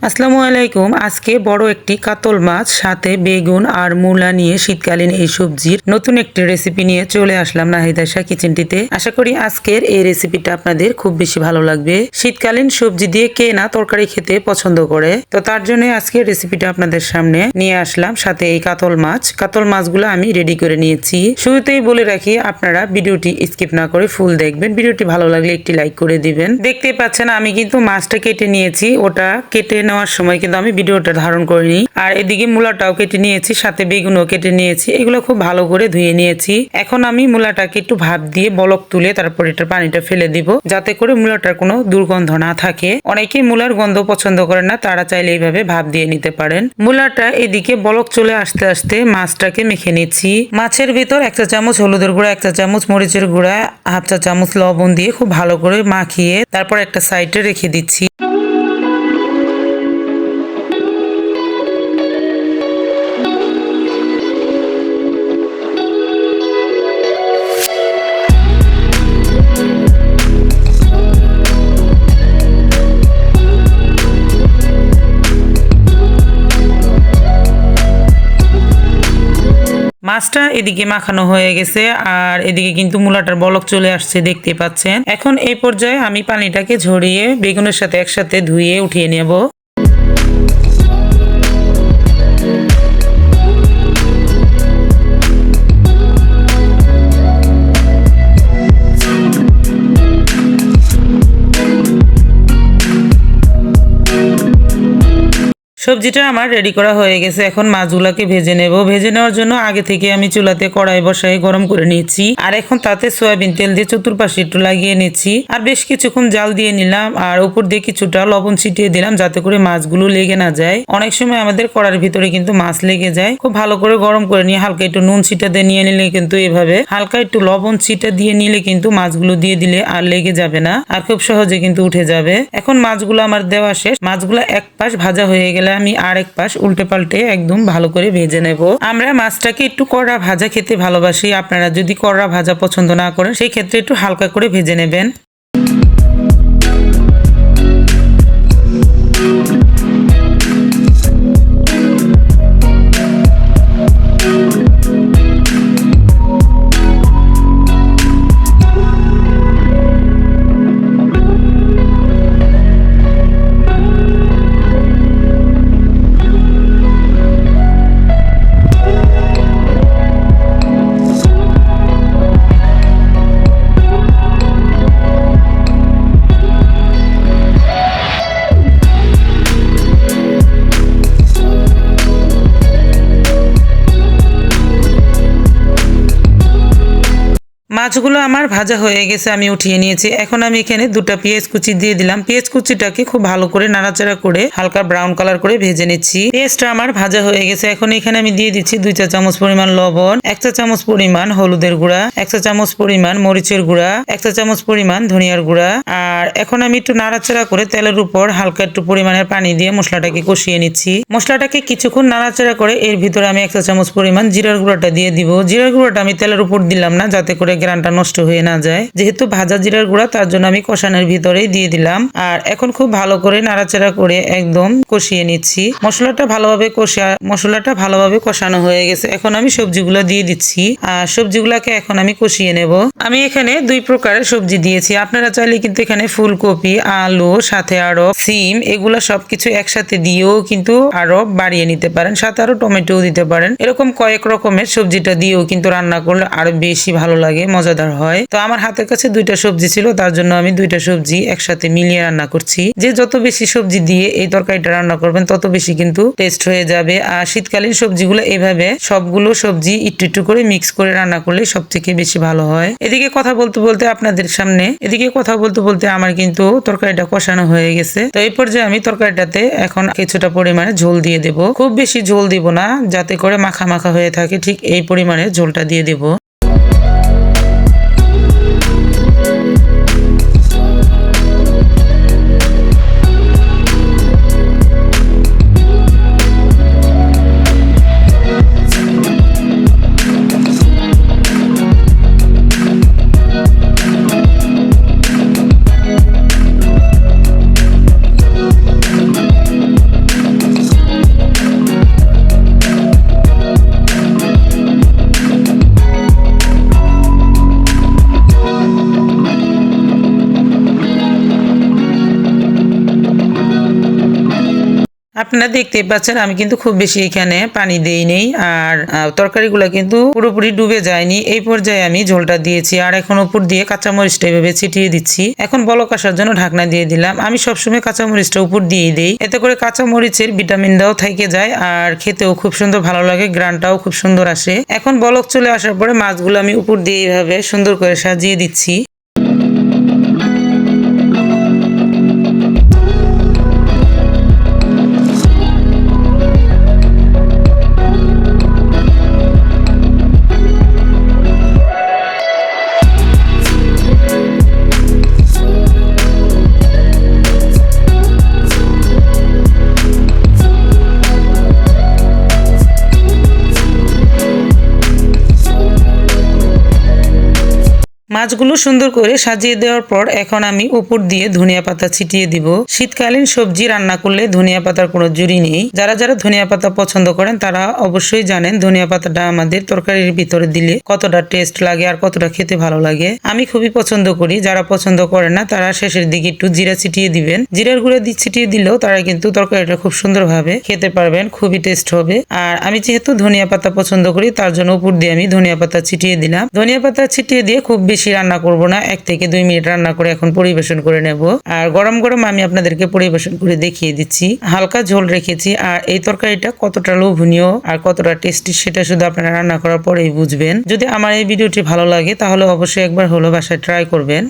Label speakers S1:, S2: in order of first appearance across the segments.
S1: আসসালামু আলাইকুম। আজকে বড় একটি কাতল মাছ সাথে বেগুন আর মূলা নিয়ে শীতকালীন এই সবজির নতুন একটি রেসিপি নিয়ে চলে আসলাম নাহিদাশা কিচেনটিতে। আশা করি আজকের এই রেসিপিটা আপনাদের খুব বেশি ভালো লাগবে। শীতকালীন সবজি দিয়ে কে না তরকারি খেতে পছন্দ করে, তো তার জন্য আজকের রেসিপিটা আপনাদের সামনে নিয়ে আসলাম। সাথে এই কাতল মাছগুলো আমি রেডি করে নিয়েছি। শুরুতেই বলে রাখি, আপনারা ভিডিওটি স্কিপ না করে ফুল দেখবেন। ভিডিওটি ভালো লাগলে একটি লাইক করে দিবেন। দেখতে পাচ্ছেন আমি কিন্তু মাছটা কেটে নিয়েছি। ওটা কেটে নেওয়ার সময় কিন্তু আমি ভিডিওটা ধারণ করিনি। আর এদিকে মূলাটাও কেটে নিয়েছি, সাথে বেগুনও কেটে নিয়েছি। এগুলো খুব ভালো করে ধুয়ে নিয়েছি। এখন আমি মূলাটাকে একটু ভাপ দিয়ে বলক তুলে তারপর এটার পানিটা ফেলে দিব, যাতে করে মূলাটার কোনো দুর্গন্ধ না থাকে। অনেকেই মূলার গন্ধ পছন্দ করেন না, তারা চাইলে এইভাবে ভাপ দিয়ে নিতে পারেন। মূলাটা এদিকে বলক চলে আসতে আসতে মাছটাকে মেখে নিচ্ছি। মাছের ভিতর 1 চা চামচ হলুদের গুঁড়া, 1 চা চামচ মরিচের গুঁড়া, 1/2 চা চামচ লবণ দিয়ে খুব ভালো করে মাখিয়ে তারপর একটা সাইডে রেখে দিচ্ছি। মাছটা এদিকে মাখানো হয়ে গেছে আর এদিকে কিন্তু মূলাটার বলক চলে আসছে, দেখতে পাচ্ছেন। এখন এই পর্যায়ে আমি পানিটাকে ঝরিয়ে বেগুনের সাথে একসাথে ধুয়ে উঠিয়ে নেব। সবজিটা আমার রেডি করা হয়ে গেছে। এখন মাছগুলাকে ভেজে নেব। ভেজে নেওয়ার জন্য আগে থেকে আমি চুলাতে কড়াই বসাই গরম করে নিয়েছি। আর এখন তাতে সয়াবিন তেল দিয়ে চতুর্পাশে একটু লাগিয়ে নিচ্ছি। আর বেশ কিছুক্ষণ জাল দিয়ে নিলাম আর উপর দিয়ে কিছুটা লবণ ছিটিয়ে দিলাম, যাতে করে মাছগুলো লেগে না যায়। অনেক সময় আমাদের কড়ার ভিতরে কিন্তু মাছ লেগে যায়। খুব ভালো করে গরম করে নিয়ে হালকা একটু নুন ছিটা দিয়ে নিয়ে নিলে কিন্তু এভাবে হালকা একটু লবণ ছিটা দিয়ে নিলে কিন্তু মাছগুলো দিয়ে দিলে আর লেগে যাবে না, আর খুব সহজে কিন্তু উঠে যাবে। এখন মাছগুলো আমার দেওয়া শেষ। মাছগুলো এক পাশ ভাজা হয়ে গেলে আমি আরেক পাশ উল্টে পাল্টে একদম ভালো করে ভেজে নেব। আমরা মাছটাকে একটু কড়া ভাজা খেতে ভালোবাসি। আপনারা যদি কড়া ভাজা পছন্দ না করেন, সেই ক্ষেত্রে একটু হালকা করে ভেজে নেবেন। মাছগুলো আমার ভাজা হয়ে গেছে, আমি উঠিয়ে নিয়েছি। এখন আমি এখানে 2টা পেঁয়াজ কুচি দিয়ে দিলাম। পেঁয়াজ কুচিটাকে খুব ভালো করে নাড়াচাড়া করে হালকা ব্রাউন কালার করে ভেজে নিচ্ছি। পেঁয়াজটা আমার ভাজা হয়ে গেছে। এখন এখানে আমি দিয়ে দিচ্ছি 2 চা চামচ পরিমাণ লবণ, 1 চা চামচ পরিমাণ হলুদের গুঁড়া, 1 চা চামচ পরিমাণ মরিচের গুঁড়া, 1 চা চামচ পরিমাণ ধনিয়ার গুঁড়া। আর এখন আমি একটু নাড়াচাড়া করে তেলের উপর হালকা একটু পরিমাণের পানি দিয়ে মশলাটাকে কষিয়ে নিচ্ছি। মশলাটাকে কিছুক্ষণ নাড়াচাড়া করে এর ভিতরে আমি 1 চা চামচ পরিমাণ জিরার গুঁড়াটা দিয়ে দিব। জিরার গুঁড়াটা আমি তেলের উপর দিলাম না, যাতে করে গ্রানটা নষ্ট হয়ে না যায়। যেহেতু ভাজা জিরার গুঁড়া, তার জন্য আমি কষানোর ভিতরেই দিয়ে দিলাম। আর এখন খুব ভালো করে নাড়াচাড়া করে একদম কষিয়ে নিচ্ছি। মশলাটা ভালোভাবে কষানো হয়ে গেছে। এখন আমি সবজিগুলো দিয়ে দিচ্ছি আর সবজিগুলাকে এখন আমি কষিয়ে নেব। আমি এখানে 2 প্রকারের সবজি দিয়েছি। আপনারা চাইলে কিন্তু এখানে ফুলকপি, আলু, সাথে আরো সিম, এগুলা সবকিছু একসাথে দিয়েও কিন্তু আরো বাড়িয়ে নিতে পারেন। সাথে আরো টমেটো দিতে পারেন। এরকম কয়েক রকমের সবজিটা দিয়েও কিন্তু রান্না করলে আরো বেশি ভালো লাগে, মজাদার হয়। তো আমার হাতের কাছে 2টা সবজি ছিল, তার জন্য আমি 2টা সবজি একসাথে মিলিয়ে রান্না করছি। যে যত বেশি সবজি দিয়ে এই তরকারিটা রান্না করবেন, তত বেশি কিন্তু টেস্ট হয়ে যাবে। আর শীতকালীন সবজিগুলো এইভাবে সবগুলো সবজি একটু একটু করে মিক্স করে রান্না করলে সবথেকে বেশি ভালো হয়। এদিকে কথা বলতে বলতে আমার কিন্তু তরকারিটা কষানো হয়ে গেছে। তো এই পর্যায়ে আমি তরকারিটাতে এখন কিছুটা পরিমাণে ঝোল দিয়ে দেব। খুব বেশি ঝোল দিব না, যাতে করে মাখা মাখা হয়ে থাকে, ঠিক এই পরিমাণে ঝোলটা দিয়ে দেব। আপনারা দেখতেই পাচ্ছেন আমি কিন্তু খুব বেশি এখানে পানি দেই নেই, আর তরকারিগুলো কিন্তু পুরোপুরি ডুবে যায়নি। এই পর্যায়ে আমি ঝোলটা দিয়েছি, আর এখন উপর দিয়ে কাঁচামরিচটা এভাবে ছিটিয়ে দিচ্ছি। এখন বলক আসার জন্য ঢাকনা দিয়ে দিলাম। আমি সবসময় কাঁচামরিচটা উপর দিয়ে দিই, এতে করে কাঁচামরিচের ভিটামিনটাও থেকে যায় আর খেতেও খুব সুন্দর ভালো লাগে, গ্রানটাও খুব সুন্দর আসে। এখন বলক চলে আসার পরে মাছগুলো আমি উপর দিয়ে এইভাবে সুন্দর করে সাজিয়ে দিচ্ছি। মাছগুলো সুন্দর করে সাজিয়ে দেওয়ার পর এখন আমি উপর দিয়ে ধনিয়া পাতা ছিটিয়ে দিব। শীতকালীন সবজি রান্না করলে ধনিয়া পাতার কোনো জুড়ি নেই। যারা যারা ধনিয়া পাতা পছন্দ করেন তারা অবশ্যই জানেন ধনিয়া পাতাটা আমাদের তরকারির ভিতরে দিলে কতটা টেস্ট লাগে আর কতটা খেতে ভালো লাগে। আমি খুবই পছন্দ করি। যারা পছন্দ করেন না তারা শেষের দিকে একটু জিরা ছিটিয়ে দিবেন। জিরার গুঁড়া ছিটিয়ে দিলেও তারা কিন্তু তরকারিটা খুব সুন্দরভাবে খেতে পারবেন, খুবই টেস্ট হবে। আর আমি যেহেতু ধনিয়া পাতা পছন্দ করি তার জন্য উপর দিয়ে আমি ধনিয়া পাতা ছিটিয়ে দিলাম। ধনিয়া পাতা ছিটিয়ে দিয়ে খুব বেশি রান্না করব না, 1 থেকে 2 মিনিট রান্না করে এখন পরিবেশন করে নেব। আর গরম গরম আমি আপনাদেরকে পরিবেশন করে দেখিয়ে দিচ্ছি। হালকা ঝোল রেখেছি, আর এই তরকারিটা কতটা লোভনীয় আর কতটা টেস্টি সেটা শুধু আপনারা রান্না করার পরেই বুঝবেন। যদি আমার এই ভিডিওটি ভালো লাগে তাহলে অবশ্যই একবার হলো বাসায় ট্রাই করবেন।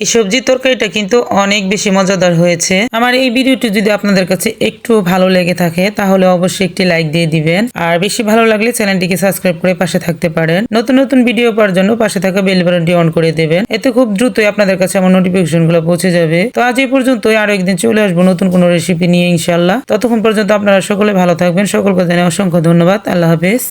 S1: এই সবজির তরকারিটা কিন্তু অনেক বেশি মজাদার হয়েছে। আমার এই ভিডিওটি যদি আপনাদের কাছে একটু ভালো লেগে থাকে তাহলে অবশ্যই একটি লাইক দিয়ে দিবেন, আর বেশি ভালো লাগলে চ্যানেলটিকে সাবস্ক্রাইব করে পাশে থাকতে পারেন। নতুন নতুন ভিডিও পাওয়ার জন্য পাশে থাকা বেল বাটনটি অন করে দেবেন, এতে খুব দ্রুতই আপনাদের কাছে আমার নোটিফিকেশনগুলো পৌঁছে যাবে। তো আজ এই পর্যন্তই, আরো একদিন চলে আসবো নতুন কোনো রেসিপি নিয়ে ইনশাআল্লাহ। ততক্ষণ পর্যন্ত আপনারা সকলে ভালো থাকবেন। সকলকে জানাই অসংখ্য ধন্যবাদ। আল্লাহ হাফেজ।